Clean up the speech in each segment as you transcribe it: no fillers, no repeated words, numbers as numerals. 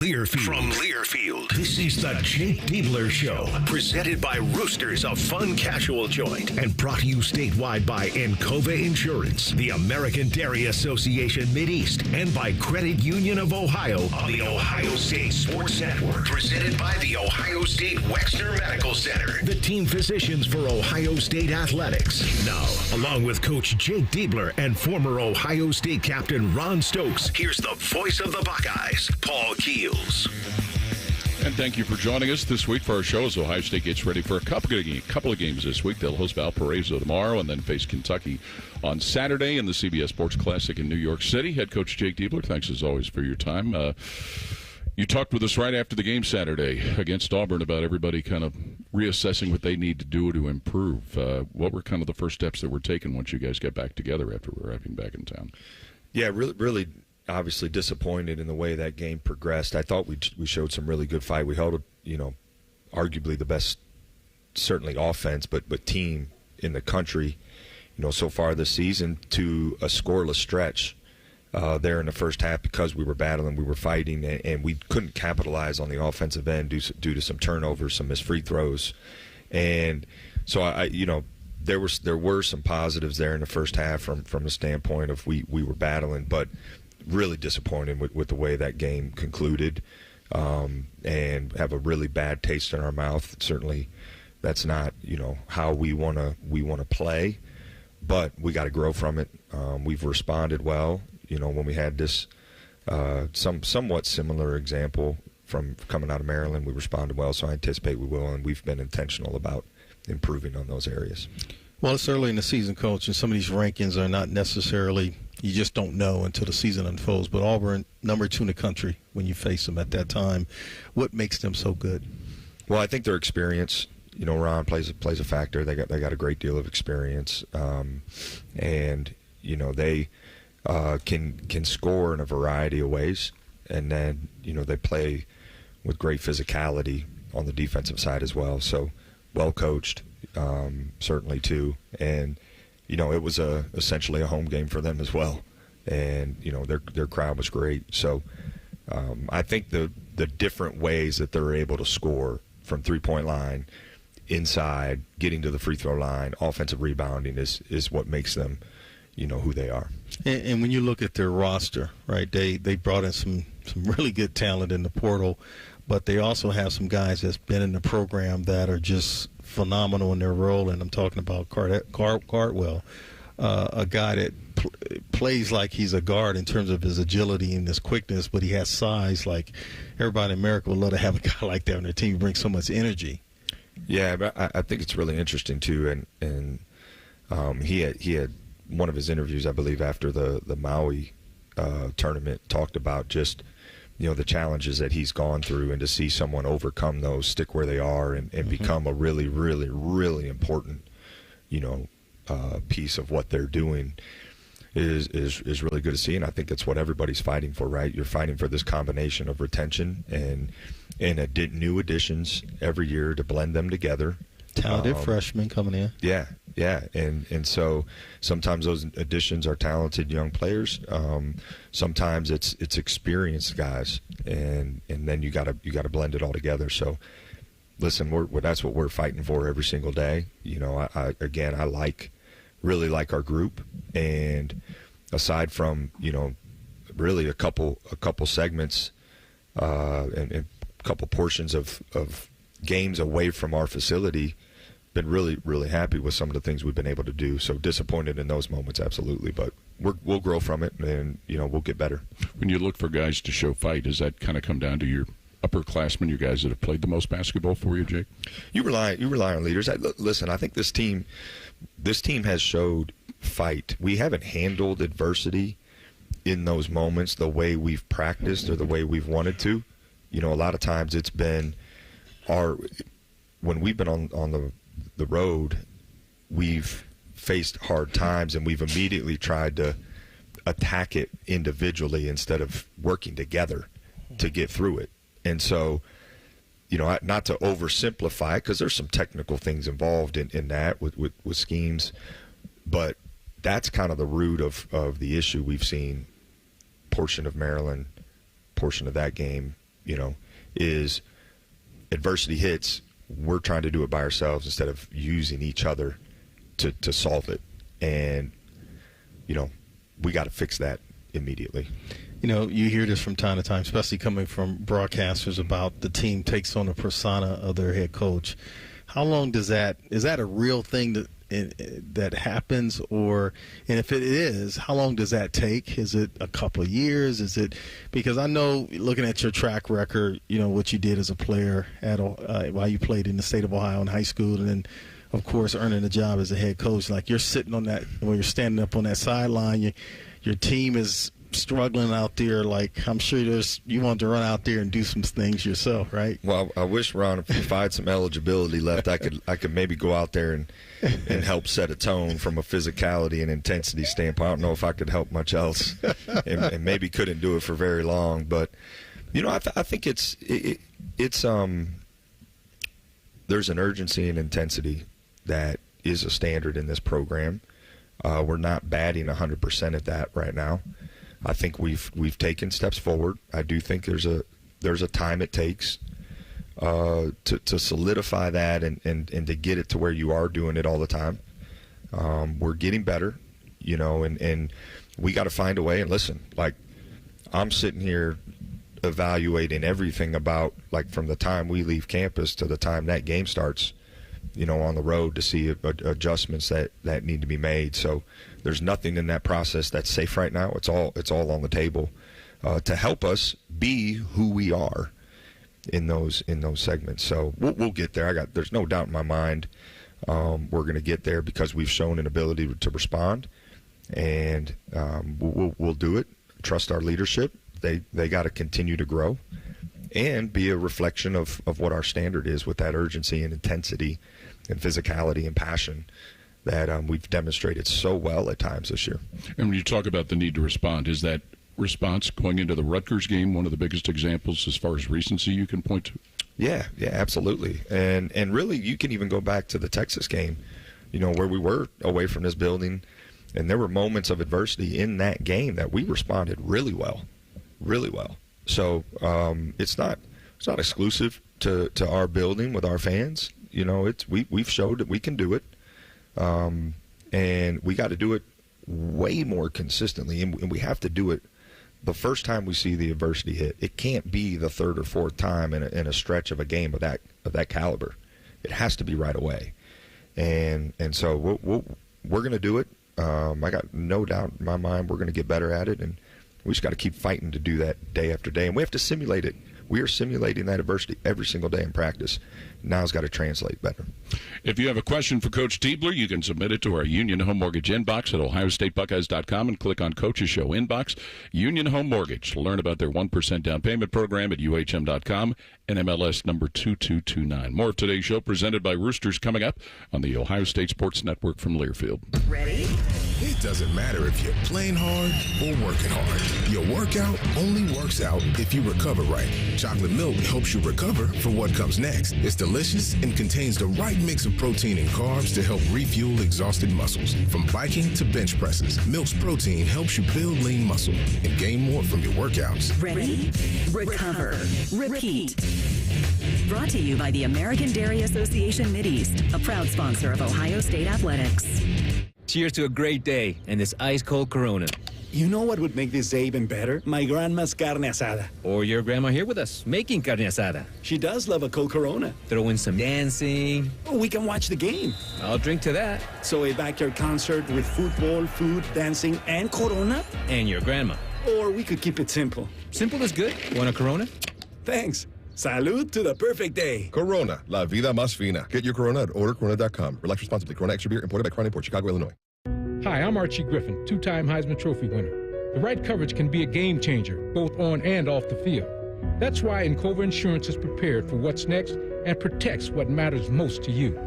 From Learfield, this is the Jake Diebler Show, presented by Roosters, a fun casual joint, and brought to you statewide by Encova Insurance, the American Dairy Association Mideast, and by Credit Union of Ohio on the Ohio State Sports Network, presented by the Ohio State Wexner Medical Center, the team physicians for Ohio State Athletics. Now, along with Coach Jake Diebler and former Ohio State captain Ron Stokes, here's the voice of the Buckeyes, Paul Keel. And thank you for joining us this week for our show as Ohio State gets ready for a couple of games this week. They'll host Valparaiso tomorrow and then face Kentucky on Saturday in the CBS Sports Classic in New York City. Head coach Jake Diebler, thanks as always for your time. You talked with us right after the game Saturday against Auburn about everybody kind of reassessing what they need to do to improve. What were kind of the first steps that were taken once you guys got back together after arriving back in town? Yeah, really obviously disappointed in the way that game progressed. I thought we showed some really good fight. We held, arguably the best, certainly offense, but team in the country, so far this season to a scoreless stretch there in the first half because we were battling, we were fighting, and we couldn't capitalize on the offensive end due to some turnovers, some missed free throws. And so, there were some positives there in the first half from the standpoint of we were battling, but really disappointed with the way that game concluded, and have a really bad taste in our mouth. Certainly, that's not how we want to play, but we got to grow from it. We've responded well. When we had this somewhat similar example from coming out of Maryland, we responded well. So I anticipate we will, and we've been intentional about improving on those areas. Well, it's early in the season, Coach, and some of these rankings are not necessarily, you just don't know until the season unfolds. But Auburn, number 2 in the country when you face them at that time. What makes them so good? Well, I think their experience, Ron plays a factor. They got a great deal of experience, and they can score in a variety of ways. And then they play with great physicality on the defensive side as well. So well coached. Certainly too, and it was essentially a home game for them as well, and their crowd was great. So I think the different ways that they're able to score from 3-point line, inside, getting to the free throw line, offensive rebounding is what makes them who they are. And when you look at their roster, right, they brought in some really good talent in the portal, but they also have some guys that's been in the program that are just phenomenal in their role, and I'm talking about Cartwell, a guy that plays like he's a guard in terms of his agility and his quickness, but he has size. Like everybody in America would love to have a guy like that on their team. He brings so much energy. Yeah, but I think it's really interesting too, and he had one of his interviews, I believe, after the Maui tournament, talked about just the challenges that he's gone through, and to see someone overcome those, stick where they are, and become a really, really, really important, piece of what they're doing is really good to see. And I think that's what everybody's fighting for, right? You're fighting for this combination of retention and new additions every year to blend them together. Talented freshmen coming in. Yeah. And so sometimes those additions are talented young players. Sometimes it's experienced guys, and then you gotta blend it all together. So listen, that's what we're fighting for every single day. I really like our group, and aside from really a couple segments and a couple portions of games away from our facility, been really, really happy with some of the things we've been able to do. So disappointed in those moments, absolutely, but we'll grow from it, and we'll get better. When you look for guys to show fight, does that kind of come down to your upperclassmen, your guys that have played the most basketball for you, Jake? You rely on leaders. Listen, I think this team has showed fight. We haven't handled adversity in those moments the way we've practiced or the way we've wanted to. A lot of times it's been when we've been on the road, we've faced hard times, and we've immediately tried to attack it individually instead of working together to get through it. And so, not to oversimplify, because there's some technical things involved in that with schemes, but that's kind of the root of the issue we've seen. Portion of Maryland, portion of that game, is adversity hits, we're trying to do it by ourselves instead of using each other to solve it. And, we got to fix that immediately. You hear this from time to time, especially coming from broadcasters, about the team takes on a persona of their head coach. How long is that a real thing that happens, and if it is, how long does that take? Is it a couple of years? Because I know, looking at your track record, what you did as a player while you played in the state of Ohio in high school, and then, of course, earning a job as a head coach. Like, you're sitting on that, when you're standing up on that sideline, your team is struggling out there. Like, I'm sure you want to run out there and do some things yourself, right? Well, I wish, Ron, if I had some eligibility left, I could maybe go out there and help set a tone from a physicality and intensity standpoint. I don't know if I could help much else, and maybe couldn't do it for very long. But I think it's there's an urgency and intensity that is a standard in this program. We're not batting 100% at that right now. I think we've taken steps forward. I do think there's a time it takes to solidify that and to get it to where you are doing it all the time. We're getting better, and we got to find a way. And listen, like, I'm sitting here evaluating everything about, like, from the time we leave campus to the time that game starts, on the road, to see adjustments that need to be made. So there's nothing in that process that's safe right now. It's all on the table to help us be who we are in those segments. So we'll get there. There's no doubt in my mind we're going to get there because we've shown an ability to respond, and we'll do it. Trust our leadership. They got to continue to grow and be a reflection of what our standard is, with that urgency and intensity and physicality and passion that we've demonstrated so well at times this year. And when you talk about the need to respond, is that response going into the Rutgers game one of the biggest examples as far as recency you can point to? Yeah, absolutely. And really, you can even go back to the Texas game, where we were away from this building, and there were moments of adversity in that game that we responded really well. So it's not exclusive to our building with our fans. We've showed that we can do it, and we got to do it way more consistently, and we have to do it the first time we see the adversity hit. It can't be the third or fourth time in a stretch of a game of that caliber. It has to be right away, and so we're going to do it. I got no doubt in my mind we're going to get better at it, and we just got to keep fighting to do that day after day, and we have to simulate it. We are simulating that adversity every single day in practice. Now it's got to translate better. If you have a question for Coach Diebler, you can submit it to our Union Home Mortgage inbox at ohiostatebuckeyes.com and click on Coach's Show inbox. Union Home Mortgage. Learn about their 1% down payment program at uhm.com, NMLS number 2229. More of today's show presented by Roosters coming up on the Ohio State Sports Network from Learfield. Ready? It doesn't matter if you're playing hard or working hard. Your workout only works out if you recover right. Chocolate milk helps you recover for what comes next. It's delicious and contains the right mix of protein and carbs to help refuel exhausted muscles. From biking to bench presses, Milk's protein helps you build lean muscle and gain more from your workouts. Ready? Recover. Repeat. Brought to you by the American Dairy Association Mideast, a proud sponsor of Ohio State Athletics. Cheers to a great day and this ice-cold Corona. You know what would make this day even better? My grandma's carne asada. Or your grandma here with us, making carne asada. She does love a cold Corona. Throw in some dancing. Oh, we can watch the game. I'll drink to that. So a backyard concert with football, food, dancing, and Corona? And your grandma. Or we could keep it simple. Simple is good. Want a Corona? Thanks. Salud to the perfect day. Corona, la vida más fina. Get your Corona at ordercorona.com. Relax responsibly. Corona Extra Beer, imported by Crown Import, Chicago, Illinois. Hi, I'm Archie Griffin, two-time Heisman Trophy winner. The right coverage can be a game changer, both on and off the field. That's why Encova Insurance is prepared for what's next and protects what matters most to you.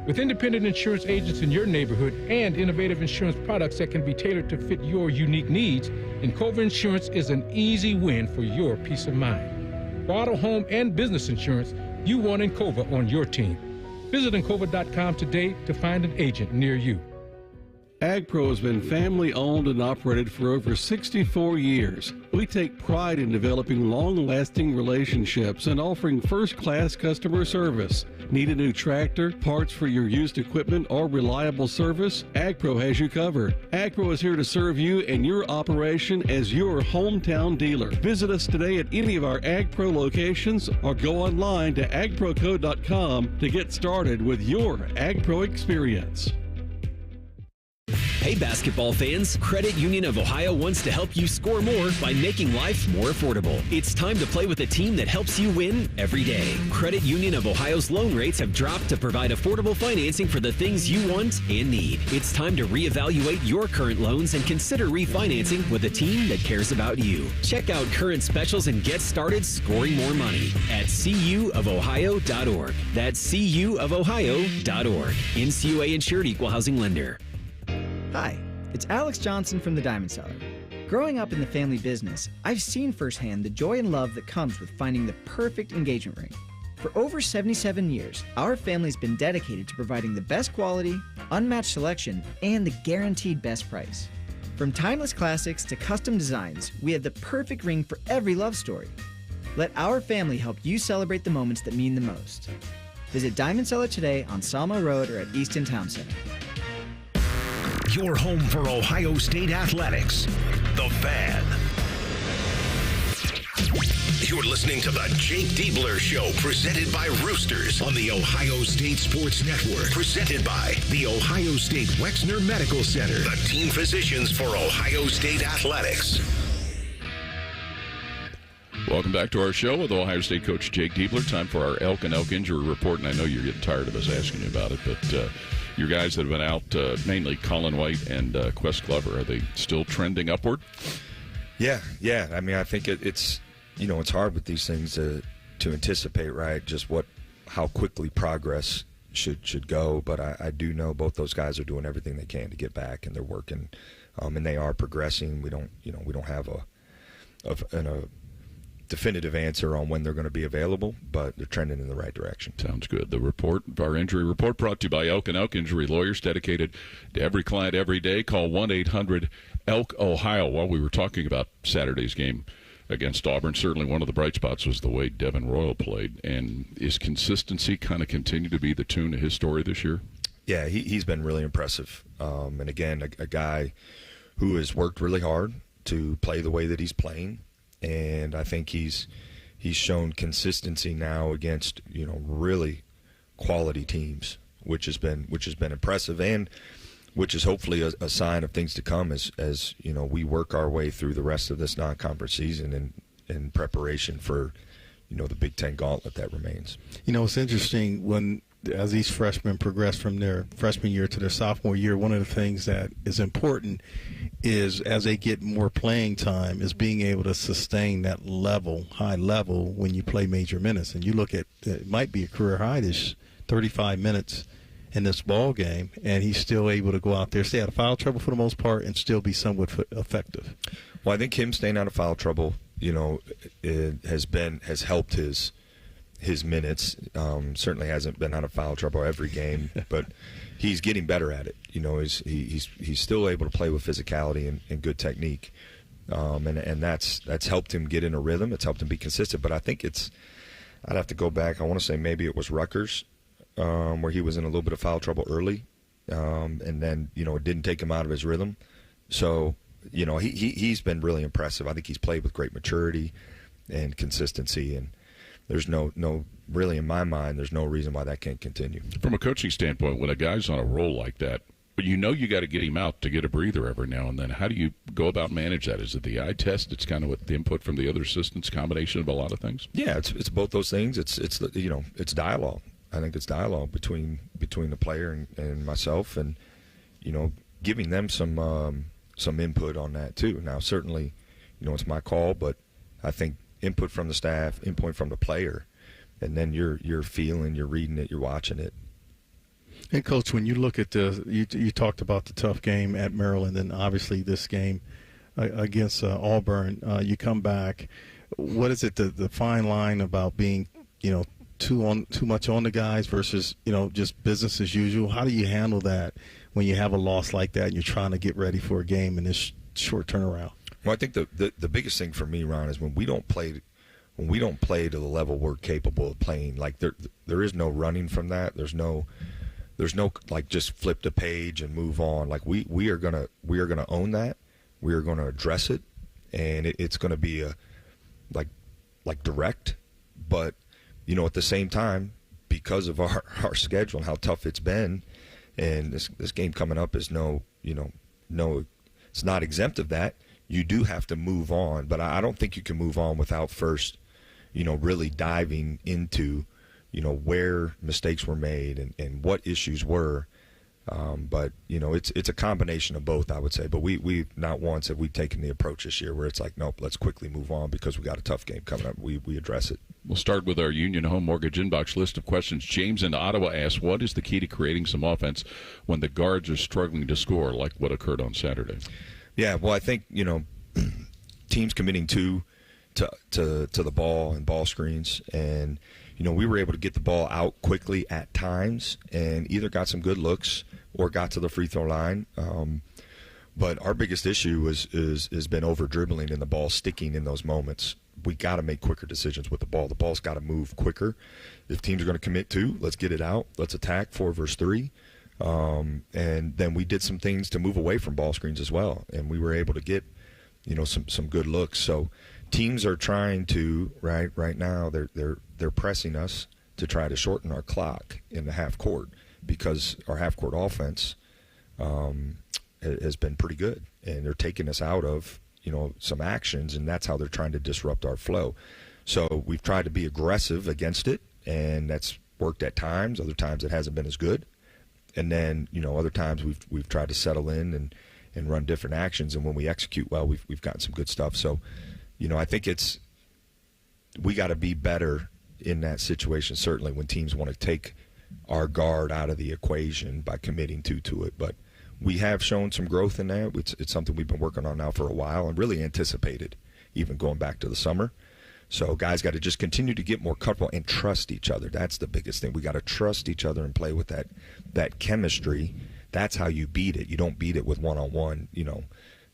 With independent insurance agents in your neighborhood and innovative insurance products that can be tailored to fit your unique needs, Encova Insurance is an easy win for your peace of mind. For auto, home, and business insurance, you want Encova on your team. Visit Encova.com today to find an agent near you. AgPro has been family owned and operated for over 64 years. With We take pride in developing long-lasting relationships and offering first-class customer service. Need a new tractor, parts for your used equipment, or reliable service? AgPro has you covered. AgPro is here to serve you and your operation as your hometown dealer. Visit us today at any of our AgPro locations or go online to agproco.com to get started with your AgPro experience. Hey basketball fans, Credit Union of Ohio wants to help you score more by making life more affordable. It's time to play with a team that helps you win every day. Credit Union of Ohio's loan rates have dropped to provide affordable financing for the things you want and need. It's time to reevaluate your current loans and consider refinancing with a team that cares about you. Check out current specials and get started scoring more money at cuofohio.org. That's cuofohio.org. NCUA insured, equal housing lender. Hi, it's Alex Johnson from the Diamond Cellar. Growing up in the family business, I've seen firsthand the joy and love that comes with finding the perfect engagement ring. For over 77 years, our family's been dedicated to providing the best quality, unmatched selection, and the guaranteed best price. From timeless classics to custom designs, we have the perfect ring for every love story. Let our family help you celebrate the moments that mean the most. Visit Diamond Cellar today on Salmo Road or at Easton Town Center. Your home for Ohio State athletics, The Fan. You're listening to the Jake Diebler Show, presented by Roosters on the Ohio State Sports Network. Presented by the Ohio State Wexner Medical Center, the team physicians for Ohio State athletics. Welcome back to our show with Ohio State coach Jake Diebler. Time for our elk and elk injury report, and I know you're getting tired of us asking you about it, but your guys that have been out, mainly Colin White and Quest Glover, are they still trending upward? Yeah. I mean, I think it's it's hard with these things to anticipate, right? Just how quickly progress should go. But I do know both those guys are doing everything they can to get back, and they're working, and they are progressing. We don't have a definitive answer on when they're going to be available, but they're trending in the right direction. Sounds good. The report, our injury report, brought to you by Elk and Elk Injury Lawyers, dedicated to every client every day. Call 1-800-ELK-OHIO. While we were talking about Saturday's game against Auburn, certainly one of the bright spots was the way Devin Royal played. And is consistency kind of continue to be the tune of his story this year? Yeah, he's been really impressive. And again, a guy who has worked really hard to play the way that he's playing. And I think he's shown consistency now against really quality teams, which has been impressive, and which is hopefully a sign of things to come as we work our way through the rest of this non-conference season in preparation for the Big Ten gauntlet that remains. It's interesting as these freshmen progress from their freshman year to their sophomore year, one of the things that is important is as they get more playing time is being able to sustain that high level when you play major minutes. And you look at, it might be a career high, this 35 minutes in this ball game, and he's still able to go out there, stay out of foul trouble for the most part, and still be somewhat effective. Well, I think him staying out of foul trouble, has helped his minutes. Certainly hasn't been out of foul trouble every game, but he's getting better at it. He's still able to play with physicality and good technique, and that's helped him get in a rhythm. It's helped him be consistent. But I think I'd have to go back. I want to say maybe it was Rutgers, where he was in a little bit of foul trouble early, and then it didn't take him out of his rhythm. So he's been really impressive. I think he's played with great maturity and consistency, and there's no really, in my mind, there's no reason why that can't continue. From a coaching standpoint, when a guy's on a roll like that, but you got to get him out to get a breather every now and then. How do you go about manage that? Is it the eye test? It's kind of with the input from the other assistants, combination of a lot of things. Yeah, it's both those things. It's dialogue. I think it's dialogue between the player and myself, and giving them some input on that too. Now, certainly, it's my call, but I think input from the staff, input from the player, and then you're feeling, you're reading it, you're watching it. And Coach, when you look at you talked about the tough game at Maryland, and obviously this game against Auburn, you come back. What is it, the fine line about being too much on the guys versus just business as usual? How do you handle that when you have a loss like that and you're trying to get ready for a game in this short turnaround? Well, I think the biggest thing for me, Ron, is when we don't play to the level we're capable of playing. Like there is no running from that. There's no like just flip the page and move on. Like we are gonna own that. We are gonna address it, and it's gonna be a like direct, but at the same time, because of our schedule and how tough it's been, and this game coming up is no, it's not exempt of that. You do have to move on, but I don't think you can move on without first, really diving into, where mistakes were made and what issues were. But it's a combination of both, I would say. But we not once have we taken the approach this year where it's like, nope, let's quickly move on because we got a tough game coming up. We address it. We'll start with our Union Home Mortgage inbox list of questions. James in Ottawa asks, what is the key to creating some offense when the guards are struggling to score, like what occurred on Saturday? Yeah, well, I think teams committing to the ball and ball screens, and we were able to get the ball out quickly at times and either got some good looks or got to the free throw line. But our biggest issue has been over dribbling and the ball sticking in those moments. We got to make quicker decisions with the ball. The ball's got to move quicker. If teams are going to commit to, let's get it out. Let's attack 4 versus 3. And then we did some things to move away from ball screens as well, and we were able to get some good looks. So teams are trying to right now they're pressing us to try to shorten our clock in the half court because our half court offense has been pretty good, and they're taking us out of some actions, and that's how they're trying to disrupt our flow. So we've tried to be aggressive against it, and that's worked at times. Other times it hasn't been as good. And then, other times we've tried to settle in and run different actions, and when we execute well, we've gotten some good stuff. So, I think we got to be better in that situation, certainly when teams want to take our guard out of the equation by committing to it. But we have shown some growth in that. It's something we've been working on now for a while and really anticipated, even going back to the summer. So guys got to just continue to get more comfortable and trust each other. That's the biggest thing. We got to trust each other and play with that chemistry. That's how you beat it. You don't beat it with one-on-one,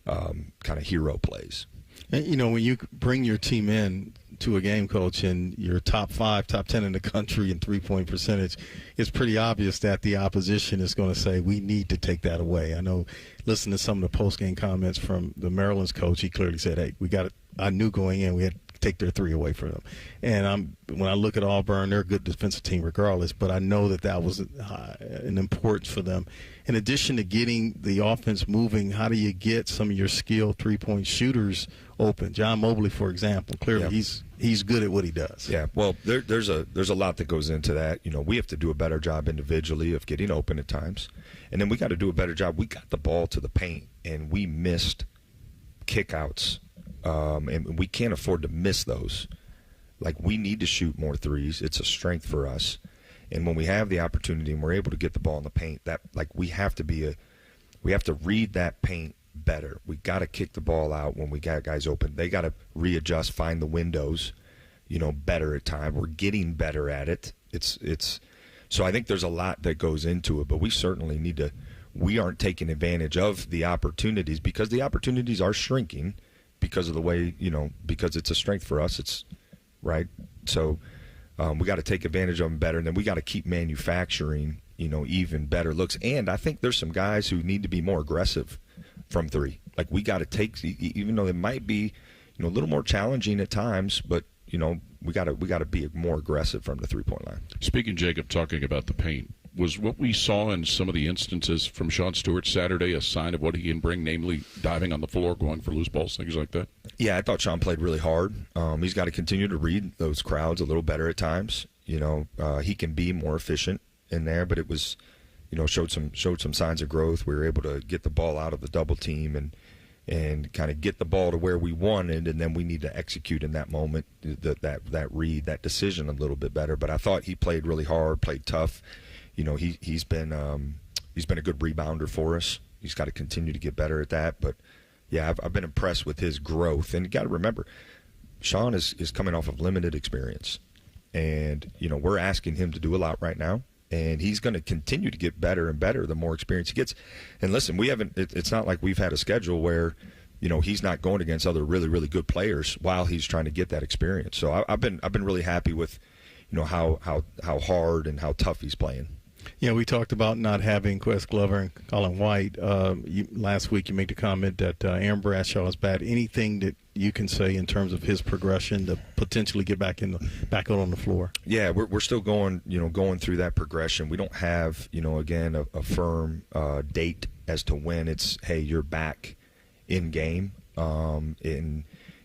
kind of hero plays. And, when you bring your team in to a game, Coach, and you're top 5, top 10 in the country in three-point percentage, it's pretty obvious that the opposition is going to say, we need to take that away. I know, listen to some of the post-game comments from the Maryland's coach, he clearly said, hey, we got it. I knew going in we had to take their 3 away from them. And when I look at Auburn, they're a good defensive team regardless, but I know that was an importance for them. In addition to getting the offense moving, how do you get some of your skilled three-point shooters open? John Mobley, for example, clearly he's good at what he does. Yeah, well, there's a lot that goes into that. We have to do a better job individually of getting open at times, and then we got to do a better job. We got the ball to the paint, and we missed kickouts, and we can't afford to miss those. Like, we need to shoot more threes. It's a strength for us. And when we have the opportunity and we're able to get the ball in the paint, we have to read that paint better. We got to kick the ball out when we got guys open. They got to readjust, find the windows, better at time. We're getting better at it. It's so I think there's a lot that goes into it, but we certainly need to. We aren't taking advantage of the opportunities because the opportunities are shrinking because of the way because it's a strength for us. It's right. So we got to take advantage of them better, and then we got to keep manufacturing even better looks. And I think there's some guys who need to be more aggressive from 3. Like, we got to take, even though it might be a little more challenging at times, but we got to be more aggressive from the 3-point line. Speaking, Jacob, talking about the paint, was what we saw in some of the instances from Sean Stewart Saturday a sign of what he can bring, namely diving on the floor, going for loose balls, things like that? Yeah, I thought Sean played really hard. He's got to continue to read those crowds a little better at times. He can be more efficient in there, but it was, showed some signs of growth. We were able to get the ball out of the double team and kind of get the ball to where we wanted, and then we need to execute in that moment, that read, that decision a little bit better. But I thought he played really hard, played tough. He's been a good rebounder for us. He's got to continue to get better at that. But yeah, I've been impressed with his growth. And you got to remember, Sean is coming off of limited experience, and we're asking him to do a lot right now. And he's going to continue to get better and better the more experience he gets. And listen, it's not like we've had a schedule where he's not going against other really, really good players while he's trying to get that experience. So I've been really happy with, how hard and how tough he's playing. Yeah, we talked about not having Quest Glover and Colin White. Last week you made the comment that Aaron Bradshaw is bad. Anything that you can say in terms of his progression to potentially get back out on the floor? Yeah, we're still going through that progression. We don't have, again, a firm date as to when it's, hey, you're back in game.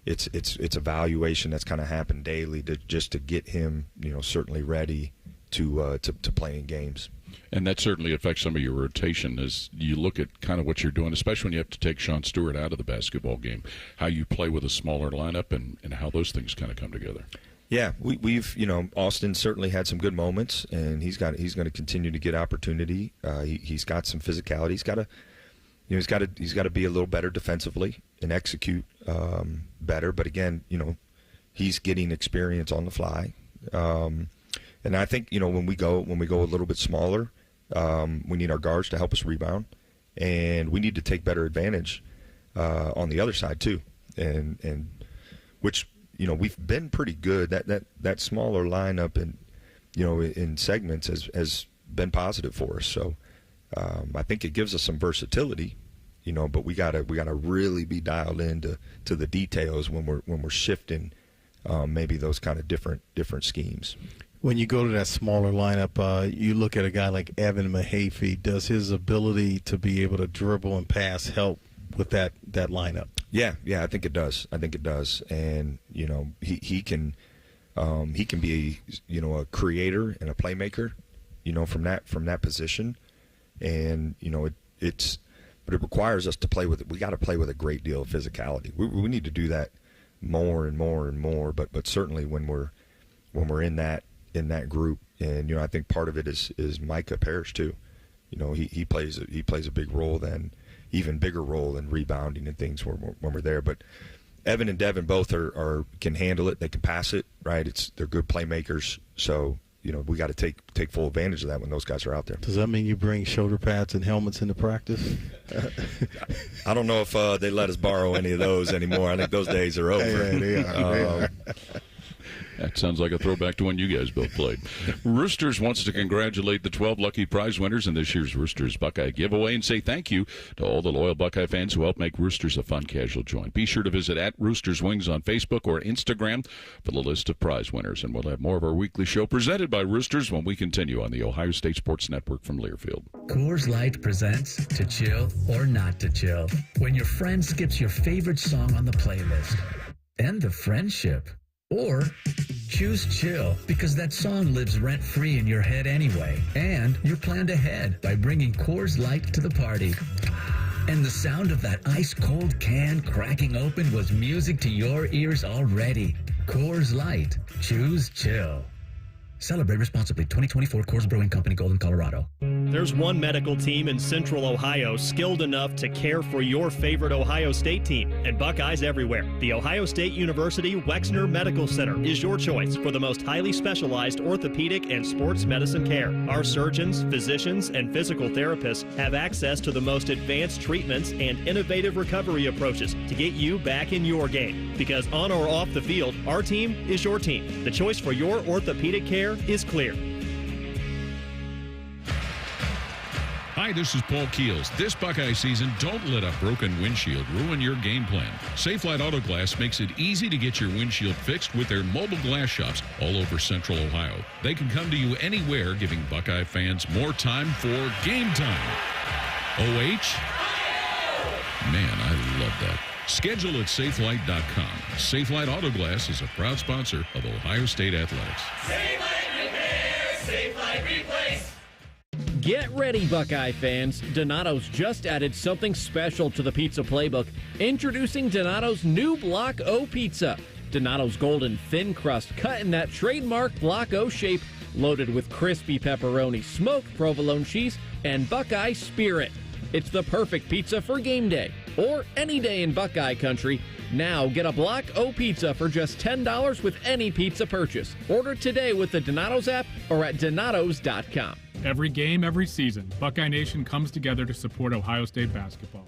It's evaluation that's kind of happened daily just to get him, certainly ready to play in games. And that certainly affects some of your rotation as you look at kind of what you're doing, especially when you have to take Sean Stewart out of the basketball game, how you play with a smaller lineup and how those things kind of come together. Yeah, we've Austin certainly had some good moments, and he's going to continue to get opportunity. He's got some physicality. He's got to be a little better defensively and execute better. But again, he's getting experience on the fly. And I think when we go a little bit smaller, we need our guards to help us rebound, and we need to take better advantage on the other side too. And which we've been pretty good. That smaller lineup and in segments has been positive for us. So I think it gives us some versatility. But we gotta really be dialed into the details when we're shifting maybe those kind of different schemes. When you go to that smaller lineup, you look at a guy like Evan Mahaffey. Does his ability to be able to dribble and pass help with that lineup? Yeah, I think it does. And he can be a creator and a playmaker, from that position. And but it requires us to play with it. We got to play with a great deal of physicality. We need to do that more and more and more. But certainly when we're in that group, and I think part of it is Micah Parrish too. He plays a big role, even bigger role than rebounding and things when we're there. But Evan and Devin both can handle it. They can pass it, right? They're good playmakers. So we got to take full advantage of that when those guys are out there. Does that mean you bring shoulder pads and helmets into practice? I don't know if they let us borrow any of those anymore. I think those days are over. Yeah, they are. That sounds like a throwback to when you guys both played. Roosters wants to congratulate the 12 lucky prize winners in this year's Roosters Buckeye giveaway and say thank you to all the loyal Buckeye fans who helped make Roosters a fun, casual joint. Be sure to visit @RoostersWings on Facebook or Instagram for the list of prize winners. And we'll have more of our weekly show presented by Roosters when we continue on the Ohio State Sports Network from Learfield. Coors Light presents To Chill or Not to Chill. When your friend skips your favorite song on the playlist. End the friendship. Or choose chill because that song lives rent-free in your head anyway. And you're planned ahead by bringing Coors Light to the party. And the sound of that ice-cold can cracking open was music to your ears already. Coors Light. Choose chill. Celebrate responsibly. 2024 Coors Brewing Company, Golden, Colorado. There's one medical team in Central Ohio skilled enough to care for your favorite Ohio State team, and Buckeyes everywhere. The Ohio State University Wexner Medical Center is your choice for the most highly specialized orthopedic and sports medicine care. Our surgeons, physicians, and physical therapists have access to the most advanced treatments and innovative recovery approaches to get you back in your game. Because on or off the field, our team is your team. The choice for your orthopedic care is clear. Hi, this is Paul Keels. This Buckeye season, don't let a broken windshield ruin your game plan. Safelite Auto Glass makes it easy to get your windshield fixed with their mobile glass shops all over Central Ohio. They can come to you anywhere, giving Buckeye fans more time for game time. OH? Man, I love that. Schedule at Safelite.com. Safelite Auto Glass is a proud sponsor of Ohio State Athletics. Safelite Repair, Safelite Replace. Get ready, Buckeye fans. Donato's just added something special to the pizza playbook. Introducing Donato's new Block O pizza. Donato's golden thin crust cut in that trademark Block O shape, loaded with crispy pepperoni, smoked provolone cheese, and Buckeye Spirit. It's the perfect pizza for game day or any day in Buckeye country. Now get a Block O pizza for just $10 with any pizza purchase. Order today with the Donato's app or at donatos.com. Every game, every season, Buckeye Nation comes together to support Ohio State basketball.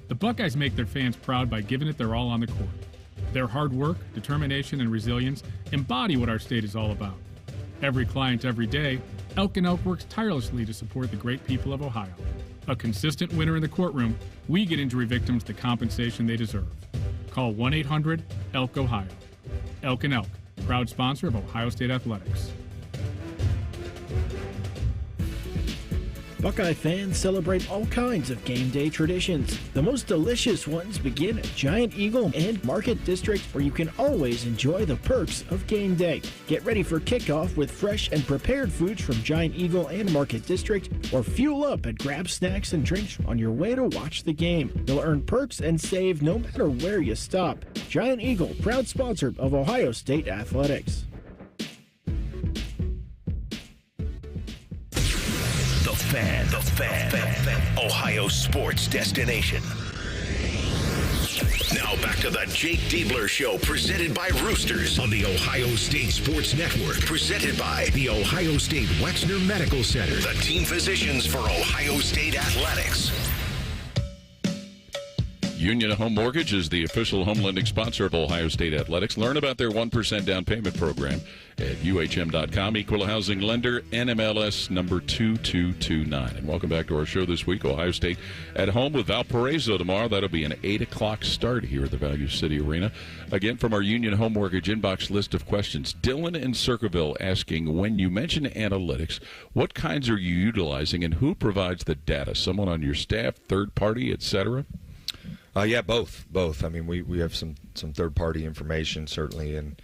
The Buckeyes make their fans proud by giving it their all on the court. Their hard work, determination, and resilience embody what our state is all about. Every client, every day, Elk & Elk works tirelessly to support the great people of Ohio. A consistent winner in the courtroom, we get injury victims the compensation they deserve. Call 1-800-ELK-OHIO. Elk & Elk, proud sponsor of Ohio State Athletics. Buckeye fans celebrate all kinds of game day traditions. The most delicious ones begin at Giant Eagle and Market District, where you can always enjoy the perks of game day. Get ready for kickoff with fresh and prepared foods from Giant Eagle and Market District, or fuel up and grab snacks and drinks on your way to watch the game. You'll earn perks and save no matter where you stop. Giant Eagle, proud sponsor of Ohio State Athletics. The Fan. Ohio sports destination. Now back to the Jake Diebler Show, presented by Roosters on the Ohio State Sports Network. Presented by the Ohio State Wexner Medical Center, the team physicians for Ohio State Athletics. Union Home Mortgage is the official home lending sponsor of Ohio State Athletics. Learn about their 1% down payment program at UHM.com. Equal housing lender, NMLS number 2229. And welcome back to our show this week. Ohio State at home with Valparaiso tomorrow. That'll be an 8 o'clock start here at the Value City Arena. Again, from our Union Home Mortgage inbox list of questions, Dylan in Circleville asking, when you mention analytics, what kinds are you utilizing and who provides the data? Someone on your staff, third party, etc.? Yeah, both. I mean, we have some third-party information certainly, and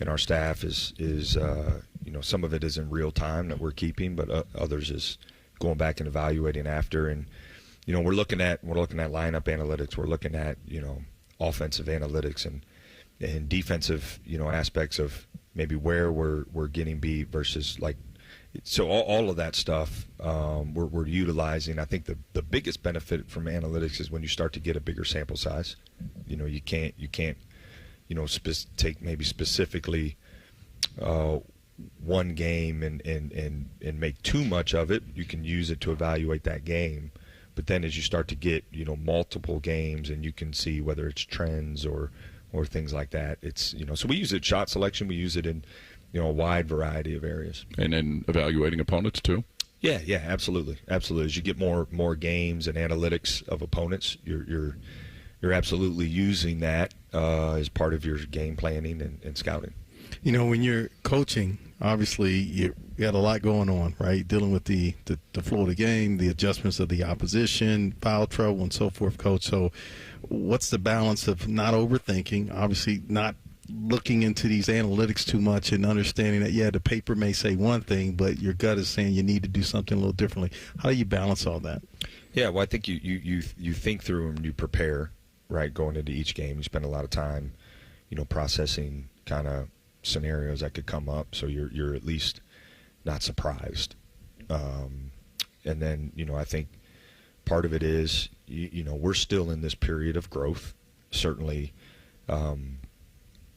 our staff is some of it is in real time that we're keeping, but others is going back and evaluating after. And we're looking at lineup analytics. We're looking at offensive analytics and defensive aspects of maybe where we're getting beat versus like. So all of that stuff we're utilizing. I think the biggest benefit from analytics is when you start to get a bigger sample size. You can't take maybe specifically one game and make too much of it. You can use it to evaluate that game, but then as you start to get multiple games and you can see whether it's trends or things like that. It's so we use it in shot selection. We use it in a wide variety of areas. And then evaluating opponents too? Yeah, absolutely. As you get more games and analytics of opponents, you're absolutely using that as part of your game planning and scouting. When you're coaching, obviously you got a lot going on, right? Dealing with the flow of the game, the adjustments of the opposition, foul trouble, and so forth, Coach. So what's the balance of not overthinking, obviously not looking into these analytics too much and understanding that, the paper may say one thing, but your gut is saying you need to do something a little differently. How do you balance all that? Yeah, well, I think you think through and you prepare, right, going into each game. You spend a lot of time, processing kind of scenarios that could come up, so you're at least not surprised. And then, I think part of it is, we're still in this period of growth. Certainly,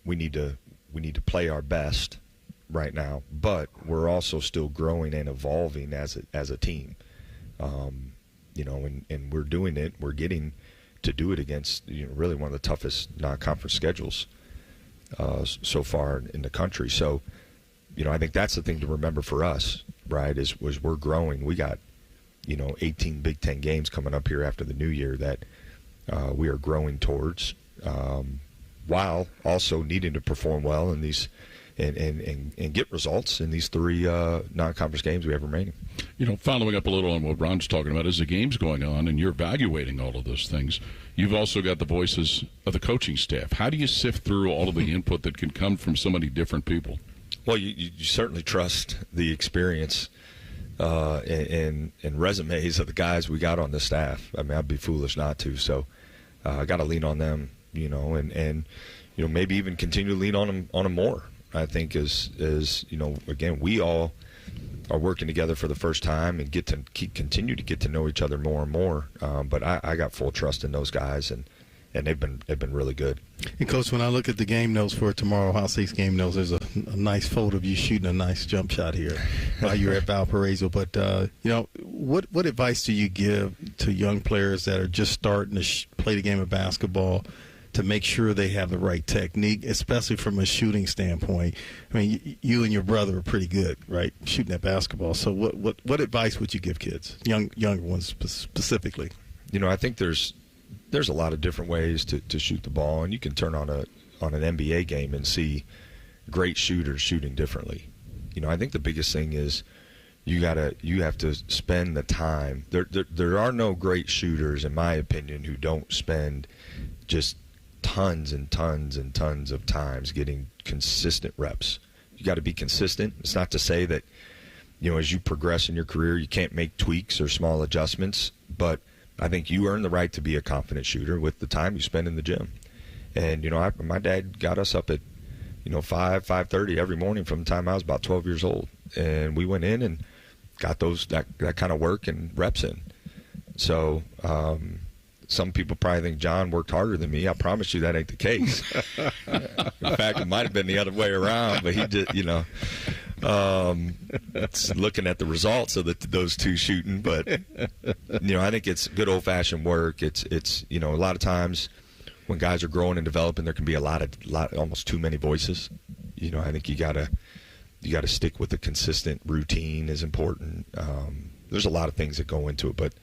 we need to play our best right now, but we're also still growing and evolving as a team. And we're doing it. We're getting to do it against really one of the toughest non-conference schedules so far in the country. So, I think that's the thing to remember for us, right? Was we're growing. We got 18 Big Ten games coming up here after the new year that we are growing towards. While also needing to perform well in these and get results in these three non-conference games we have remaining. Following up a little on what Ron's talking about, as the game's going on and you're evaluating all of those things, you've also got the voices of the coaching staff. How do you sift through all of the input that can come from so many different people? Well, you certainly trust the experience and resumes of the guys we got on the staff. I mean, I'd be foolish not to. So I got to lean on them. And maybe even continue to lean on them more. I think as again, we all are working together for the first time and continue to get to know each other more and more. But I got full trust in those guys, and they've been really good. And Coach, when I look at the game notes for tomorrow, Ohio State's game notes, there's a nice photo of you shooting a nice jump shot here while you're at Valparaiso. But what advice do you give to young players that are just starting to play the game of basketball to make sure they have the right technique, especially from a shooting standpoint? I mean, you and your brother are pretty good, right, shooting at basketball. So what advice would you give kids, younger ones specifically? I think there's a lot of different ways to shoot the ball, and you can turn on an NBA game and see great shooters shooting differently. I think the biggest thing is you have to spend the time. There are no great shooters, in my opinion, who don't spend just tons and tons and tons of times getting consistent reps. You got to be consistent. It's not to say that, as you progress in your career, you can't make tweaks or small adjustments, but I think you earn the right to be a confident shooter with the time you spend in the gym. And, my dad got us up at, 5:30 every morning from the time I was about 12 years old. And we went in and got that kind of work and reps in. So some people probably think John worked harder than me. I promise you that ain't the case. In fact, it might have been the other way around, but he did, looking at the results of those two shooting. But, I think it's good old-fashioned work. It's a lot of times when guys are growing and developing, there can be almost too many voices. I think you gotta stick with a consistent routine is important. There's a lot of things that go into it, but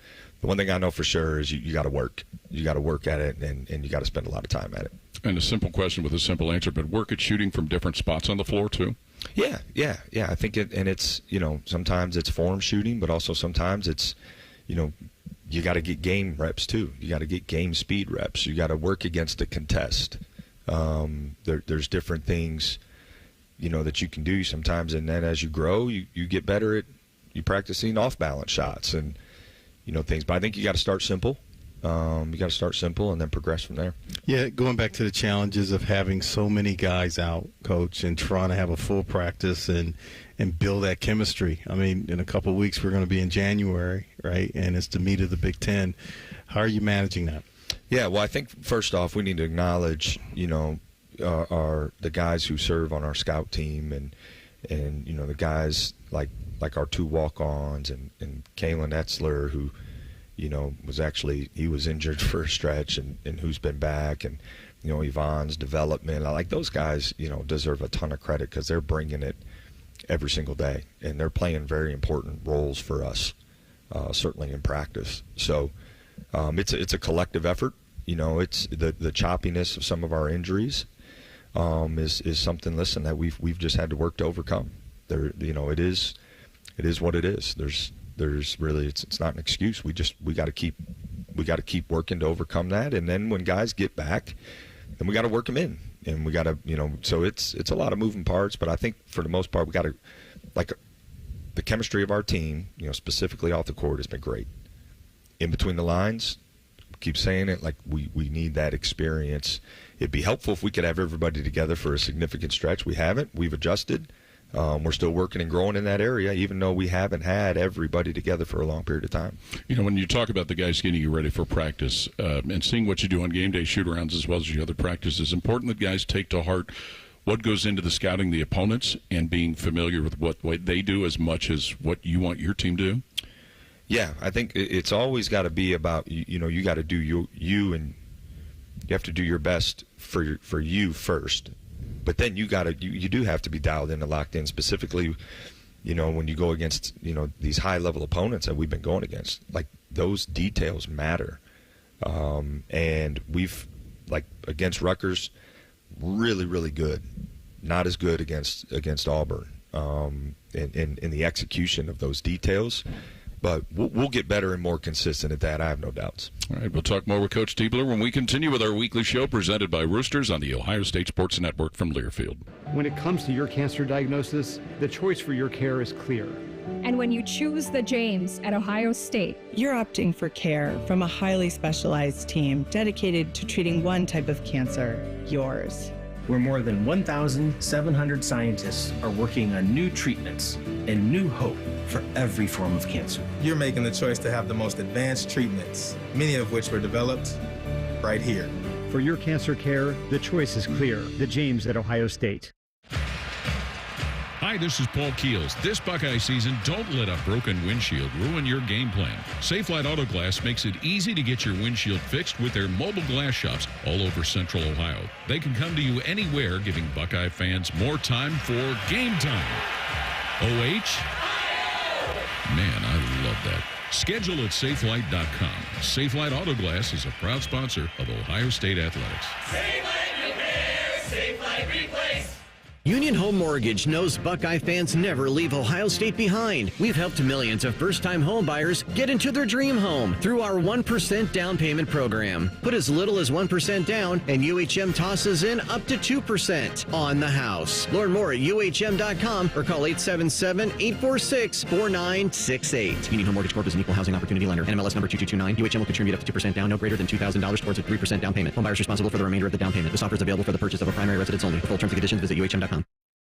the one thing I know for sure is you got to work. You got to work at it, and you got to spend a lot of time at it. And a simple question with a simple answer, but work at shooting from different spots on the floor too? Yeah. I think it's, sometimes it's form shooting, but also sometimes it's, you got to get game reps too. You got to get game speed reps. You got to work against a contest. There's different things, that you can do sometimes, and then as you grow, you get better at you practicing off-balance shots and, things. But I think you got to start simple. You got to start simple and then progress from there. Yeah, going back to the challenges of having so many guys out, Coach, and trying to have a full practice and build that chemistry. I mean, in a couple of weeks we're going to be in January, right? And it's the meat of the Big Ten. How are you managing that? Yeah, well, I think first off we need to acknowledge, the guys who serve on our scout team and the guys like our two walk-ons and Kalen Etzler, who he was injured for a stretch and who's been back, and Yvonne's development. I like those guys, deserve a ton of credit because they're bringing it every single day, and they're playing very important roles for us, certainly in practice. So it's a collective effort. It's the choppiness of some of our injuries is something, that we've just had to work to overcome. It is what it is. There's really it's not an excuse. We got to keep working to overcome that, and then when guys get back, then we got to work them in, and we got to so it's a lot of moving parts. But I think for the most part we got to the chemistry of our team, specifically off the court, has been great. In between the lines, keep saying it, we need that experience. It'd be helpful if we could have everybody together for a significant stretch. We haven't. We've adjusted. We're still working and growing in that area, even though we haven't had everybody together for a long period of time. When you talk about the guys getting you ready for practice and seeing what you do on game day shoot-arounds as well as your other practices, important that guys take to heart what goes into the scouting the opponents and being familiar with what they do as much as what you want your team to do? Yeah, I think it's always got to be about, you got to do you and you have to do your best for you first. But then you do have to be dialed in and locked in, specifically, when you go against, these high-level opponents that we've been going against. Those details matter. And we've, against Rutgers, really, really good. Not as good against Auburn in the execution of those details. But we'll get better and more consistent at that. I have no doubts. All right, we'll talk more with Coach Diebler when we continue with our weekly show presented by Roosters on the Ohio State Sports Network from Learfield. When it comes to your cancer diagnosis, the choice for your care is clear. And when you choose the James at Ohio State, you're opting for care from a highly specialized team dedicated to treating one type of cancer, yours. Where more than 1,700 scientists are working on new treatments and new hope for every form of cancer. You're making the choice to have the most advanced treatments, many of which were developed right here. For your cancer care, the choice is clear. The James at Ohio State. Hi, this is Paul Keels. This Buckeye season, don't let a broken windshield ruin your game plan. Safelite Auto Glass makes it easy to get your windshield fixed with their mobile glass shops all over Central Ohio. They can come to you anywhere, giving Buckeye fans more time for game time. OH? Man, I love that. Schedule at safelite.com. Safelite Auto Glass is a proud sponsor of Ohio State Athletics. Safelite Repair, Safelite Replace. Union Home Mortgage knows Buckeye fans never leave Ohio State behind. We've helped millions of first-time home buyers get into their dream home through our 1% down payment program. Put as little as 1% down, and UHM tosses in up to 2% on the house. Learn more at UHM.com or call 877-846-4968. Union Home Mortgage Corp is an equal housing opportunity lender. NMLS number 2229. UHM will contribute up to 2% down, no greater than $2,000 towards a 3% down payment. Home buyers responsible for the remainder of the down payment. This offer is available for the purchase of a primary residence only. For full terms and conditions, visit UHM.com.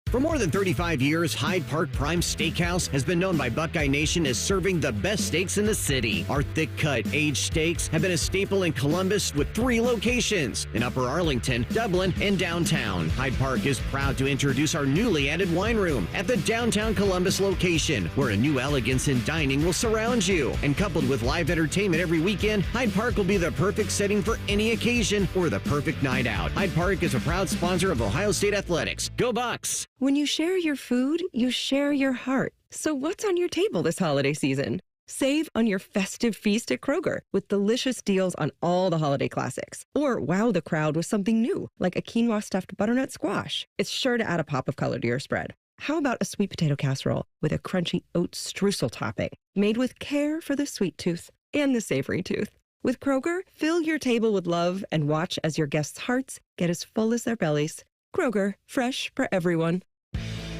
For more than 35 years, Hyde Park Prime Steakhouse has been known by Buckeye Nation as serving the best steaks in the city. Our thick-cut, aged steaks have been a staple in Columbus with 3 locations in Upper Arlington, Dublin, and downtown. Hyde Park is proud to introduce our newly added wine room at the downtown Columbus location, where a new elegance in dining will surround you. And coupled with live entertainment every weekend, Hyde Park will be the perfect setting for any occasion or the perfect night out. Hyde Park is a proud sponsor of Ohio State Athletics. Go Bucks! When you share your food, you share your heart. So what's on your table this holiday season? Save on your festive feast at Kroger with delicious deals on all the holiday classics. Or wow the crowd with something new, like a quinoa stuffed butternut squash. It's sure to add a pop of color to your spread. How about a sweet potato casserole with a crunchy oat streusel topping, made with care for the sweet tooth and the savory tooth? With Kroger, fill your table with love and watch as your guests' hearts get as full as their bellies. Kroger, fresh for everyone.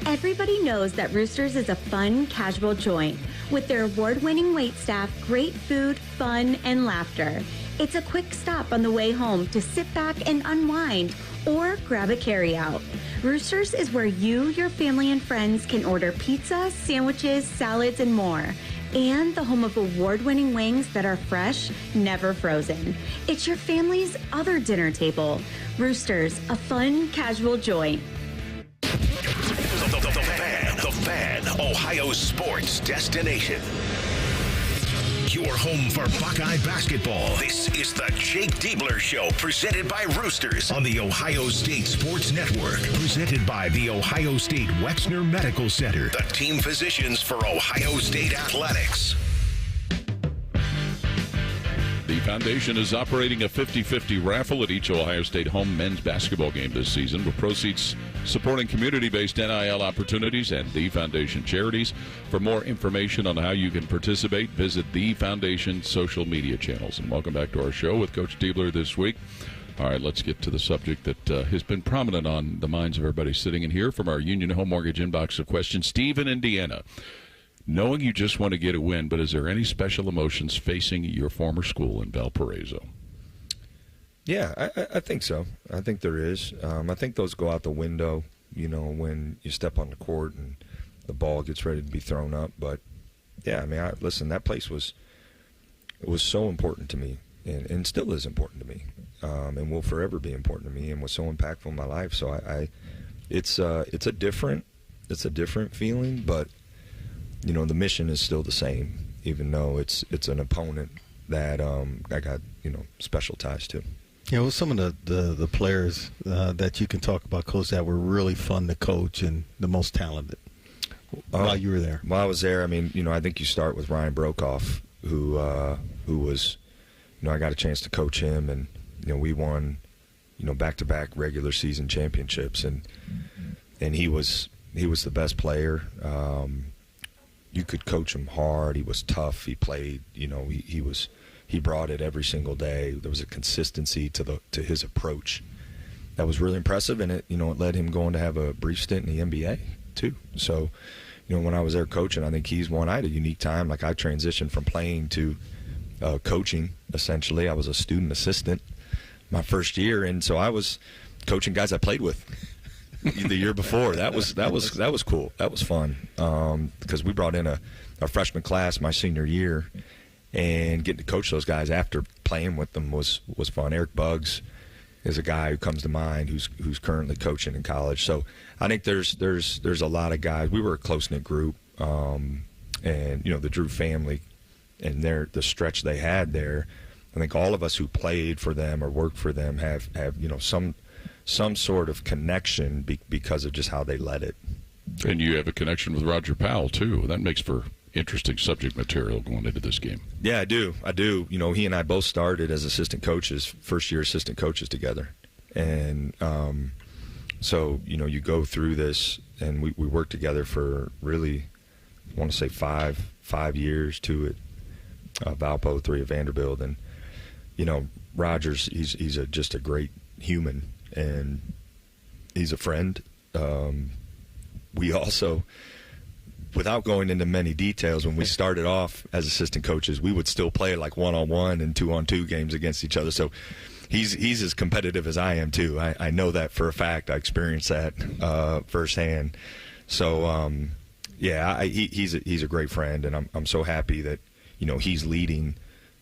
Everybody knows that Roosters is a fun, casual joint. With their award-winning waitstaff, great food, fun, and laughter. It's a quick stop on the way home to sit back and unwind or grab a carryout. Roosters is where you, your family, and friends can order pizza, sandwiches, salads, and more. And the home of award-winning wings that are fresh, never frozen. It's your family's other dinner table. Roosters, a fun, casual joint. The Fan, Ohio sports destination. Your home for Buckeye basketball. This is the Jake Diebler Show, presented by Roosters on the Ohio State Sports Network. Presented by the Ohio State Wexner Medical Center, the team physicians for Ohio State Athletics. The foundation is operating a 50-50 raffle at each Ohio State home men's basketball game this season, with proceeds supporting community-based NIL opportunities and the foundation charities. For more information on how you can participate, visit the foundation social media channels. And welcome back to our show with Coach Diebler this week. All right, let's get to the subject that has been prominent on the minds of everybody sitting in here from our Union Home Mortgage inbox of questions. Steve in Indiana. Knowing you just want to get a win, but is there any special emotions facing your former school in Valparaiso? Yeah, I think so. I think there is. I think those go out the window, when you step on the court and the ball gets ready to be thrown up. But, yeah, I mean, listen, that place was so important to me and still is important to me and will forever be important to me and was so impactful in my life. So it's a different feeling, but the mission is still the same, even though it's an opponent that I got special ties to. Yeah, well, some of the players that you can talk about, Coach, that were really fun to coach and the most talented while you were there. While I was there, I mean, I think you start with Ryan Brokoff, who was, I got a chance to coach him, and we won, back-to-back regular season championships, and he was the best player. You could coach him hard. He was tough. He played. He brought it every single day. There was a consistency to his approach that was really impressive, and it led him going to have a brief stint in the NBA too. So, when I was there coaching, I think he's one. I had a unique time. Like, I transitioned from playing to coaching. Essentially, I was a student assistant my first year, and so I was coaching guys I played with the year before. That was cool. That was fun because we brought in a freshman class my senior year, and getting to coach those guys after playing with them was fun. Eric Buggs is a guy who comes to mind who's currently coaching in college. So I think there's a lot of guys. We were a close-knit group, and the Drew family and the stretch they had there. I think all of us who played for them or worked for them have some sort of connection because of just how they led it. And you have a connection with Roger Powell too. That makes for interesting subject material going into this game. Yeah, I do. He and I both started as assistant coaches, first-year assistant coaches together. And so, you go through this, and we worked together for really, I want to say five years, 2 at Valpo, 3 at Vanderbilt. And, Rogers, he's just a great human, and he's a friend. We also, without going into many details, when we started off as assistant coaches, we would still play like 1-on-1 and 2-on-2 games against each other. So he's as competitive as I am too. I know that for a fact. I experienced that firsthand. So he's a great friend, and I'm so happy that he's leading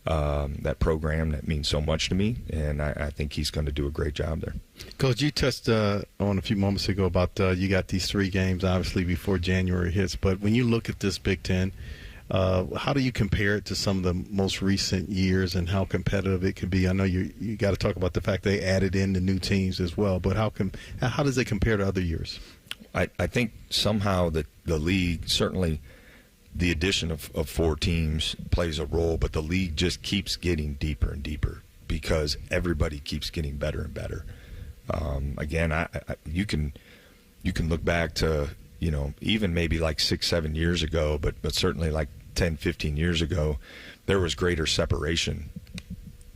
that program that means so much to me, and I think he's going to do a great job there. Coach, you touched on a few moments ago about you got these 3 games, obviously, before January hits. But when you look at this Big Ten, how do you compare it to some of the most recent years and how competitive it could be? I know you got to talk about the fact they added in the new teams as well, but how does it compare to other years? I think somehow the league, certainly the addition of 4 teams plays a role, but the league just keeps getting deeper and deeper because everybody keeps getting better and better. Again, you can look back to even maybe like 6-7 years ago, but certainly like 10-15 years ago, there was greater separation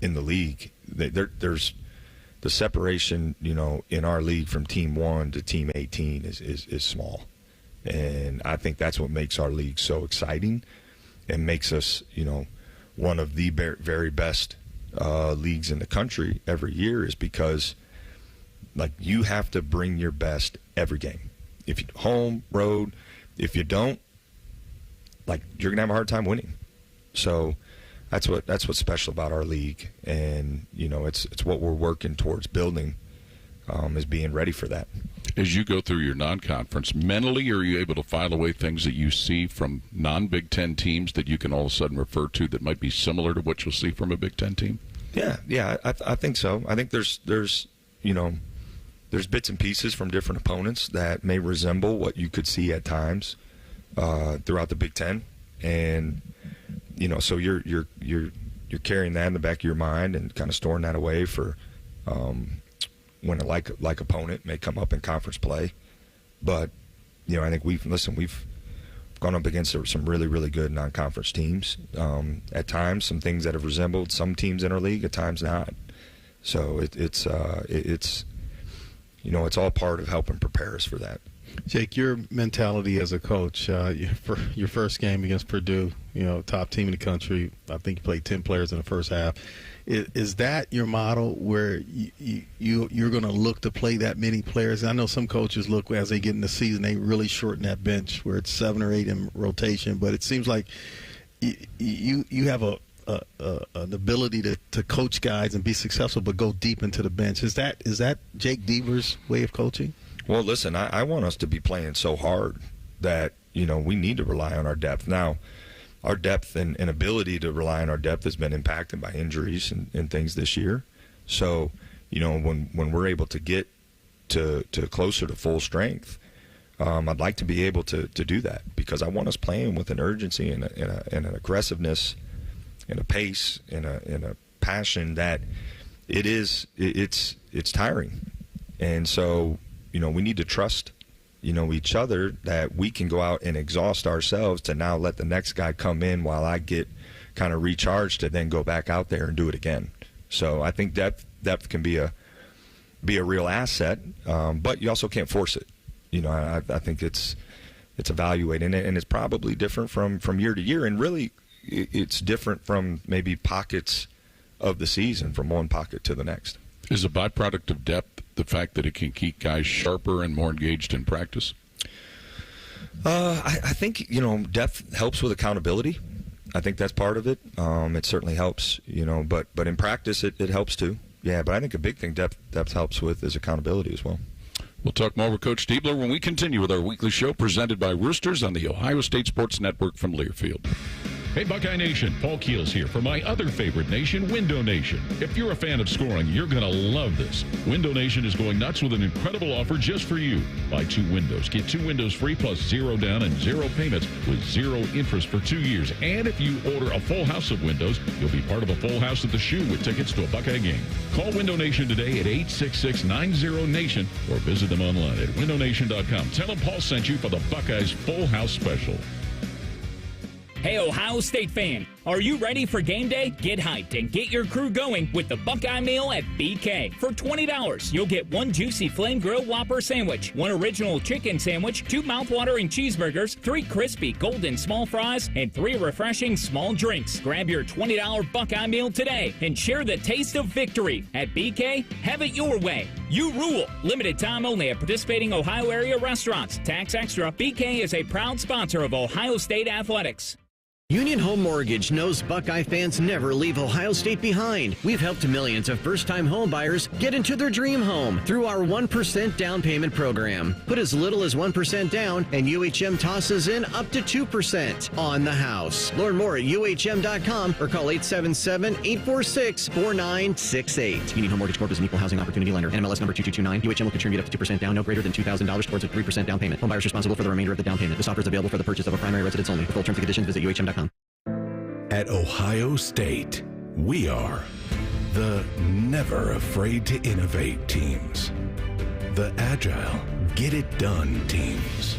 in the league. There's the separation, in our league from Team 1 to Team 18 is small. And I think that's what makes our league so exciting and makes us, one of the very best leagues in the country every year, is because, like, you have to bring your best every game. If you home, road, if you don't, like, you're going to have a hard time winning. So that's what's special about our league. And, it's what we're working towards building, is being ready for that. As you go through your non-conference, mentally, are you able to file away things that you see from non-Big Ten teams that you can all of a sudden refer to that might be similar to what you'll see from a Big Ten team? Yeah, I think so. I think there's bits and pieces from different opponents that may resemble what you could see at times throughout the Big Ten, and so you're carrying that in the back of your mind and kind of storing that away for when a like opponent may come up in conference play. But I think we've gone up against some really, really good non-conference teams. At times, some things that have resembled some teams in our league, at times not. So it's all part of helping prepare us for that. Jake, your mentality as a coach, for your first game against Purdue, top team in the country, I think you played 10 players in the first half. Is that your model where you're going to look to play that many players? I know some coaches look, as they get in the season, they really shorten that bench where it's 7 or 8 in rotation. But it seems like you have an ability to coach guys and be successful, but go deep into the bench. Is that Jake Diebler's way of coaching? Well, listen, I want us to be playing so hard that we need to rely on our depth. Now, our depth and ability to rely on our depth has been impacted by injuries and things this year. So, when we're able to get to closer to full strength, I'd like to be able to do that, because I want us playing with an urgency and an aggressiveness and a pace and a passion that it's tiring. And so, we need to trust each other, that we can go out and exhaust ourselves to now let the next guy come in while I get kind of recharged to then go back out there and do it again. So I think depth can be a real asset, but you also can't force it. I think it's evaluating it, and it's probably different from year to year, and really it's different from maybe pockets of the season, from one pocket to the next. Is a byproduct of depth the fact that it can keep guys sharper and more engaged in practice? I think, depth helps with accountability. I think that's part of it. It certainly helps, but in practice it helps too. Yeah, but I think a big thing depth helps with is accountability as well. We'll talk more with Coach Diebler when we continue with our weekly show presented by Roosters on the Ohio State Sports Network from Learfield. Hey, Buckeye Nation, Paul Keels here for my other favorite nation, Window Nation. If you're a fan of scoring, you're going to love this. Window Nation is going nuts with an incredible offer just for you. Buy 2 windows, get 2 windows free plus 0 down and 0 payments with 0 interest for 2 years. And if you order a full house of windows, you'll be part of a full house at the Shoe with tickets to a Buckeye game. Call Window Nation today at 866-90-NATION or visit them online at windownation.com. Tell them Paul sent you for the Buckeyes Full House Special. Hey, Ohio State fan, are you ready for game day? Get hyped and get your crew going with the Buckeye Meal at BK. For $20, you'll get 1 juicy flame grilled Whopper sandwich, 1 original chicken sandwich, 2 mouthwatering cheeseburgers, 3 crispy golden small fries, and 3 refreshing small drinks. Grab your $20 Buckeye Meal today and share the taste of victory. At BK, have it your way. You rule. Limited time only at participating Ohio area restaurants. Tax extra. BK is a proud sponsor of Ohio State Athletics. Union Home Mortgage knows Buckeye fans never leave Ohio State behind. We've helped millions of first-time home buyers get into their dream home through our 1% down payment program. Put as little as 1% down, and UHM tosses in up to 2% on the house. Learn more at UHM.com or call 877-846-4968. Union Home Mortgage Corp is an equal housing opportunity lender. NMLS number 2229. UHM will contribute up to 2% down, no greater than $2,000 towards a 3% down payment. Home buyers responsible for the remainder of the down payment. This offer is available for the purchase of a primary residence only. For full terms and conditions, visit UHM.com. At Ohio State, we are the never afraid to innovate teams, the agile get it done teams,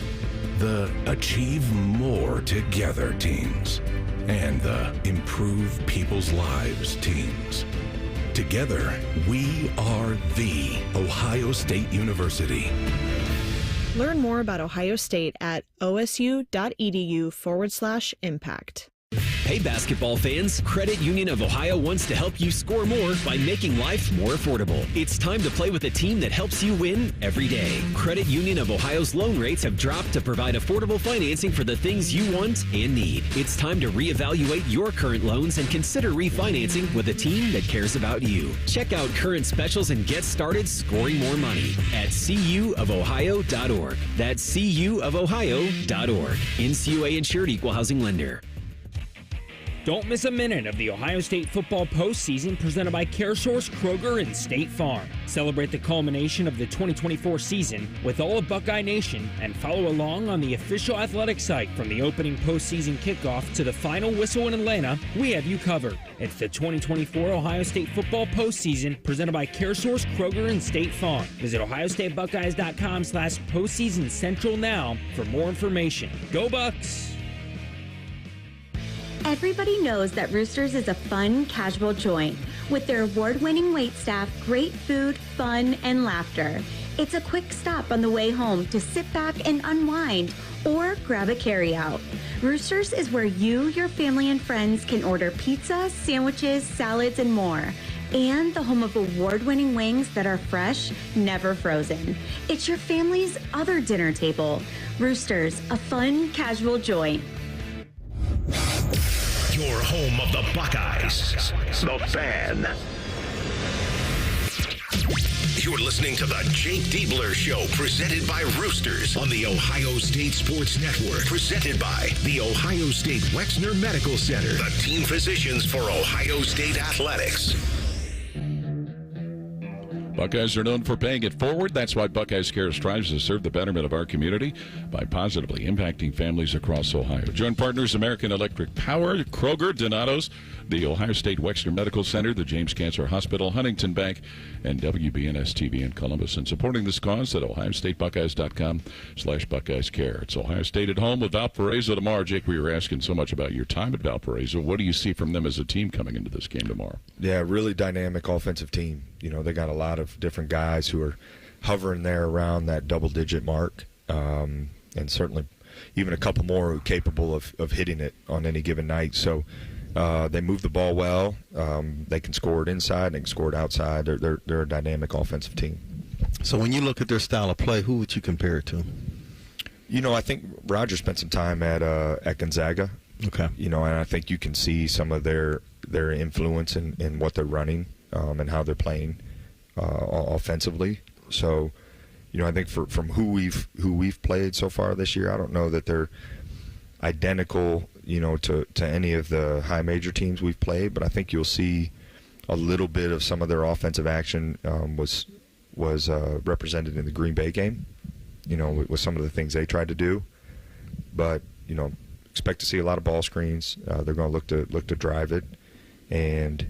the achieve more together teams, and the improve people's lives teams. Together, we are the Ohio State University. Learn more about Ohio State at osu.edu/impact. Hey basketball fans, Credit Union of Ohio wants to help you score more by making life more affordable. It's time to play with a team that helps you win every day. Credit Union of Ohio's loan rates have dropped to provide affordable financing for the things you want and need. It's time to reevaluate your current loans and consider refinancing with a team that cares about you. Check out current specials and get started scoring more money at cuofohio.org. That's cuofohio.org. NCUA insured, equal housing lender. Don't miss a minute of the Ohio State football postseason presented by CareSource, Kroger, and State Farm. Celebrate the culmination of the 2024 season with all of Buckeye Nation and follow along on the official athletic site from the opening postseason kickoff to the final whistle in Atlanta. We have you covered. It's the 2024 Ohio State football postseason presented by CareSource, Kroger, and State Farm. Visit ohiostatebuckeyes.com/postseason central now for more information. Go Bucks! Everybody knows that Roosters is a fun, casual joint. With their award-winning waitstaff, great food, fun, and laughter. It's a quick stop on the way home to sit back and unwind or grab a carryout. Roosters is where you, your family, and friends can order pizza, sandwiches, salads, and more. And the home of award-winning wings that are fresh, never frozen. It's your family's other dinner table. Roosters, a fun, casual joint. Your home of the Buckeyes, the Fan. You're listening to the Jake Diebler Show, presented by Roosters on the Ohio State Sports Network, presented by the Ohio State Wexner Medical Center, the team physicians for Ohio State Athletics. Buckeyes are known for paying it forward. That's why Buckeyes Care strives to serve the betterment of our community by positively impacting families across Ohio. Joint partners American Electric Power, Kroger, Donato's, the Ohio State Wexner Medical Center, the James Cancer Hospital, Huntington Bank, and WBNS-TV in Columbus. And supporting this cause at ohiostatebuckeyes.com/Buckeyes Care. It's Ohio State at home with Valparaiso tomorrow. Jake, we were asking so much about your time at Valparaiso. What do you see from them as a team coming into this game tomorrow? Yeah, really dynamic offensive team. You know, they got a lot of different guys who are hovering there around that double-digit mark, and certainly even a couple more who are capable of hitting it on any given night. So they move the ball well. They can score it inside. They can score it outside. They're a dynamic offensive team. So when you look at their style of play, who would you compare it to? You know, I think Roger spent some time at Gonzaga. Okay. You know, and I think you can see some of their influence in what they're running. and how they're playing offensively. So, I think from who we've played so far this year, I don't know that they're identical, to any of the high major teams we've played, but I think you'll see a little bit of some of their offensive action was represented in the Green Bay game, with some of the things they tried to do. But, expect to see a lot of ball screens. They're going to look to drive it, and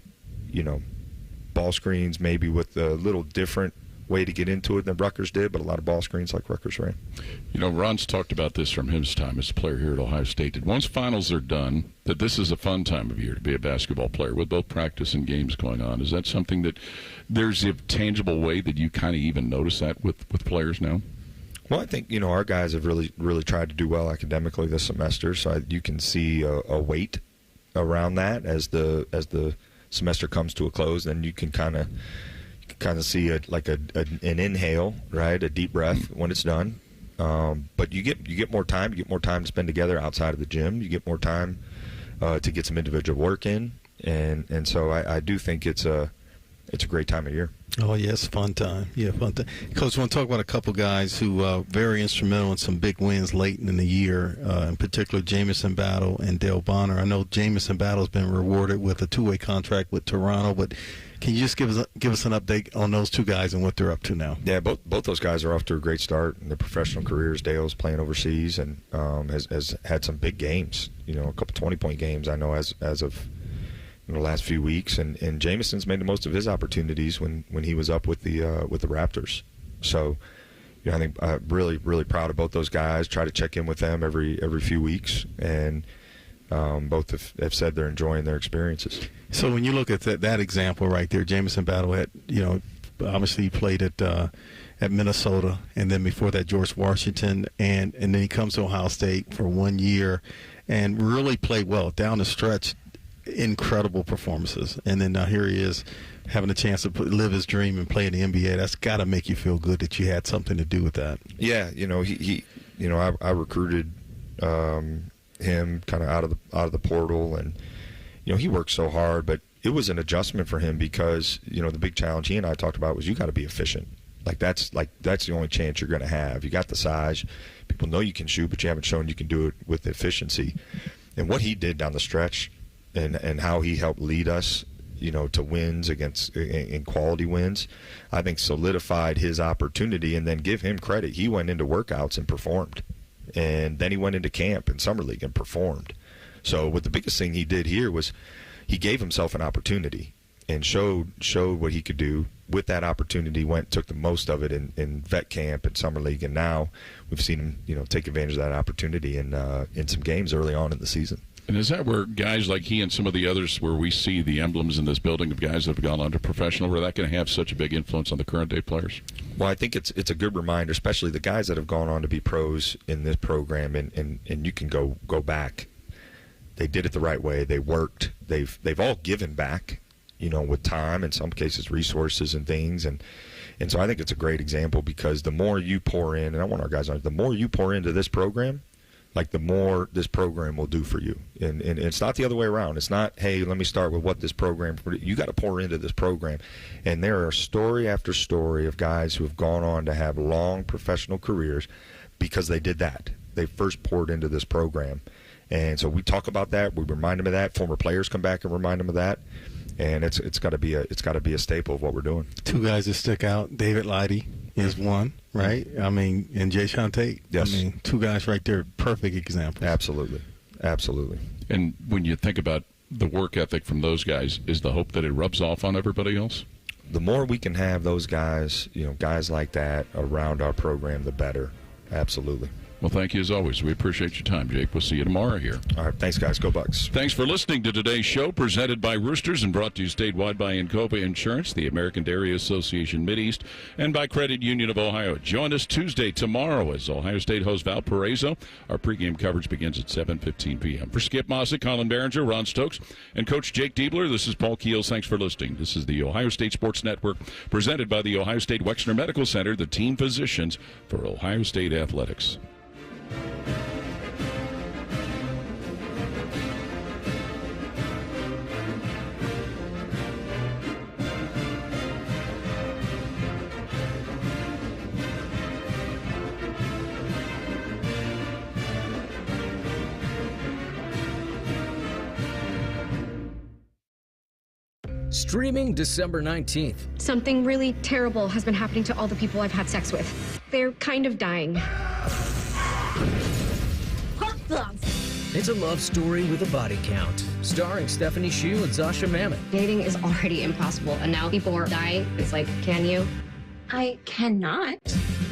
ball screens maybe with a little different way to get into it than Rutgers did, but a lot of ball screens like Rutgers ran. Ron's talked about this from his time as a player here at Ohio State, that once finals are done, that this is a fun time of year to be a basketball player with both practice and games going on. Is that something that there's a tangible way that you kind of even notice that with players now? Well, I think, our guys have really tried to do well academically this semester, so you can see a weight around that as the semester comes to a close. Then you can kind of see an inhale, right, a deep breath when it's done. But you get more time. You get more time to spend together outside of the gym. You get more time to get some individual work in, and so I do think it's a great time of year. Oh, yes, fun time. Yeah, fun time. Coach, I want to talk about a couple guys who are very instrumental in some big wins late in the year, in particular Jamison Battle and Dale Bonner. I know Jamison Battle's been rewarded with a two-way contract with Toronto, but can you just give us an update on those two guys and what they're up to now? Yeah, both those guys are off to a great start in their professional careers. Dale's playing overseas and has had some big games, a couple 20-point games, I know, as of the last few weeks, and Jamison's made the most of his opportunities when he was up with the Raptors. So, I think really proud of both those guys. Try to check in with them every few weeks, and both have said they're enjoying their experiences. So when you look at that example right there, Jamison Battle had, obviously he played at Minnesota, and then before that George Washington, and then he comes to Ohio State for 1 year, and really played well down the stretch. Incredible performances, and then now here he is having a chance to live his dream and play in the NBA. That's got to make you feel good that you had something to do with that. Yeah, I recruited him kind of out of the portal, and he worked so hard, but it was an adjustment for him because the big challenge he and I talked about was you got to be efficient. That's the only chance you're going to have. You got the size, people know you can shoot, but you haven't shown you can do it with efficiency. And what he did down the stretch, and how he helped lead us, to wins in quality wins, I think solidified his opportunity. And then give him credit. He went into workouts and performed, and then he went into camp in summer league and performed. So, what the biggest thing he did here was he gave himself an opportunity and showed what he could do with that opportunity. Took the most of it in vet camp and summer league, and now we've seen him, take advantage of that opportunity in some games early on in the season. And is that where guys like he and some of the others, where we see the emblems in this building of guys that have gone on to professional, where that can have such a big influence on the current day players? Well, I think it's a good reminder, especially the guys that have gone on to be pros in this program, and you can go back. They did it the right way. They worked. They've all given back, with time, in some cases resources and things, and so I think it's a great example because the more you pour in, and I want our guys on, the more you pour into this program, the more this program will do for you. And it's not the other way around. It's not, hey, let me start with what this program, you got to pour into this program. And there are story after story of guys who have gone on to have long professional careers because they did that. They first poured into this program. And so we talk about that. We remind them of that. Former players come back and remind them of that. And it's got to be a staple of what we're doing. Two guys that stick out. David Leidy is one, right? I mean, and Jay Sean Tate. Yes. I mean, two guys right there, perfect examples. Absolutely. And when you think about the work ethic from those guys, is the hope that it rubs off on everybody else? The more we can have those guys, guys like that around our program, the better. Absolutely. Well, thank you as always. We appreciate your time, Jake. We'll see you tomorrow here. All right. Thanks, guys. Go Bucks. Thanks for listening to today's show, presented by Roosters and brought to you statewide by Encova Insurance, the American Dairy Association Mideast, and by Credit Union of Ohio. Join us Tuesday tomorrow as Ohio State host Valparaiso. Our pregame coverage begins at 7:15 p.m. For Skip Mossick, Colin Behringer, Ron Stokes, and Coach Jake Diebler, this is Paul Keels. Thanks for listening. This is the Ohio State Sports Network, presented by the Ohio State Wexner Medical Center, the team physicians for Ohio State athletics. streaming December 19th. Something really terrible has been happening to all the people I've had sex with. They're kind of dying. Hot dogs! It's a love story with a body count, starring Stephanie Hsu and Zasha Mamet. Dating is already impossible, and now people are dying. It's like, can you? I cannot.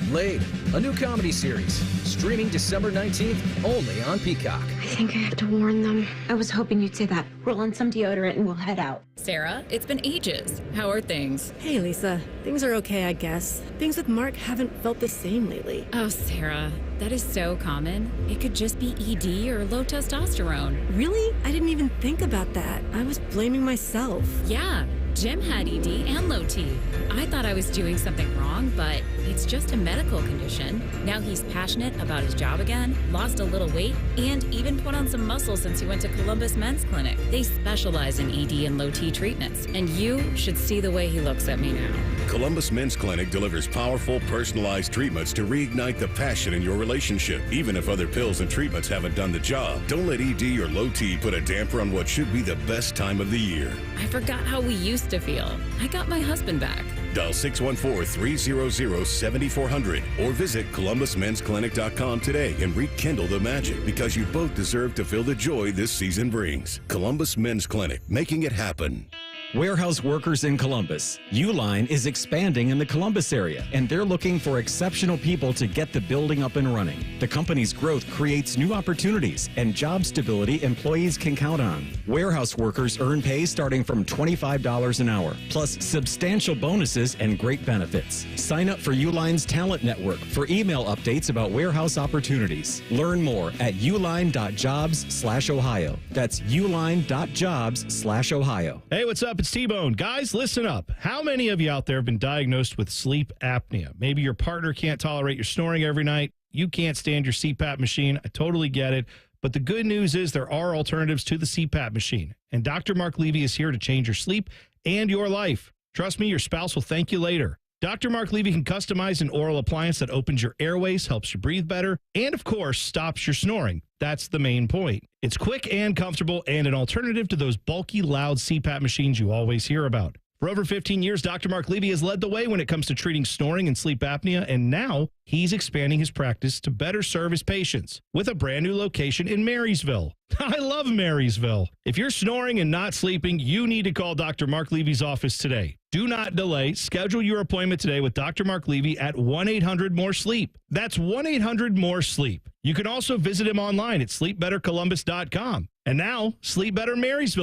Blade, a new comedy series, streaming December 19th, only on Peacock. I think I have to warn them. I was hoping you'd say that. Roll on some deodorant and we'll head out. Sarah, it's been ages. How are things? Hey, Lisa. Things are okay, I guess. Things with Mark haven't felt the same lately. Oh, Sarah, that is so common. It could just be ED or low testosterone. Really? I didn't even think about that. I was blaming myself. Yeah, Jim had ED and low T. I thought I was doing something wrong, but it's just a medical condition. Now he's passionate about his job again, lost a little weight, and even put on some muscle since he went to Columbus Men's Clinic. They specialize in ED and low T treatments, and you should see the way he looks at me now. Columbus Men's Clinic delivers powerful, personalized treatments to reignite the passion in your relationship, even if other pills and treatments haven't done the job. Don't let ED or low T put a damper on what should be the best time of the year. I forgot how we used to feel. I got my husband back. Dial 614-300-7400 or visit ColumbusMen'sClinic.com today and rekindle the magic, because you both deserve to feel the joy this season brings. Columbus Men's Clinic, making it happen. Warehouse workers in Columbus. Uline is expanding in the Columbus area, and they're looking for exceptional people to get the building up and running. The company's growth creates new opportunities and job stability employees can count on. Warehouse workers earn pay starting from $25 an hour, plus substantial bonuses and great benefits. Sign up for Uline's Talent Network for email updates about warehouse opportunities. Learn more at uline.jobs/Ohio. That's uline.jobs/Ohio. Hey, what's up? It's T-Bone. Guys, listen up. How many of you out there have been diagnosed with sleep apnea? Maybe your partner can't tolerate your snoring every night. You can't stand your CPAP machine. I totally get it. But the good news is there are alternatives to the CPAP machine. And Dr. Mark Levy is here to change your sleep and your life. Trust me, your spouse will thank you later. Dr. Mark Levy can customize an oral appliance that opens your airways, helps you breathe better, and of course, stops your snoring. That's the main point. It's quick and comfortable and an alternative to those bulky, loud CPAP machines you always hear about. For over 15 years, Dr. Mark Levy has led the way when it comes to treating snoring and sleep apnea, and now he's expanding his practice to better serve his patients with a brand new location in Marysville. I love Marysville. If you're snoring and not sleeping, you need to call Dr. Mark Levy's office today. Do not delay. Schedule your appointment today with Dr. Mark Levy at 1-800-MORE-SLEEP. That's 1-800-MORE-SLEEP. You can also visit him online at sleepbettercolumbus.com. And now, Sleep Better Marysville.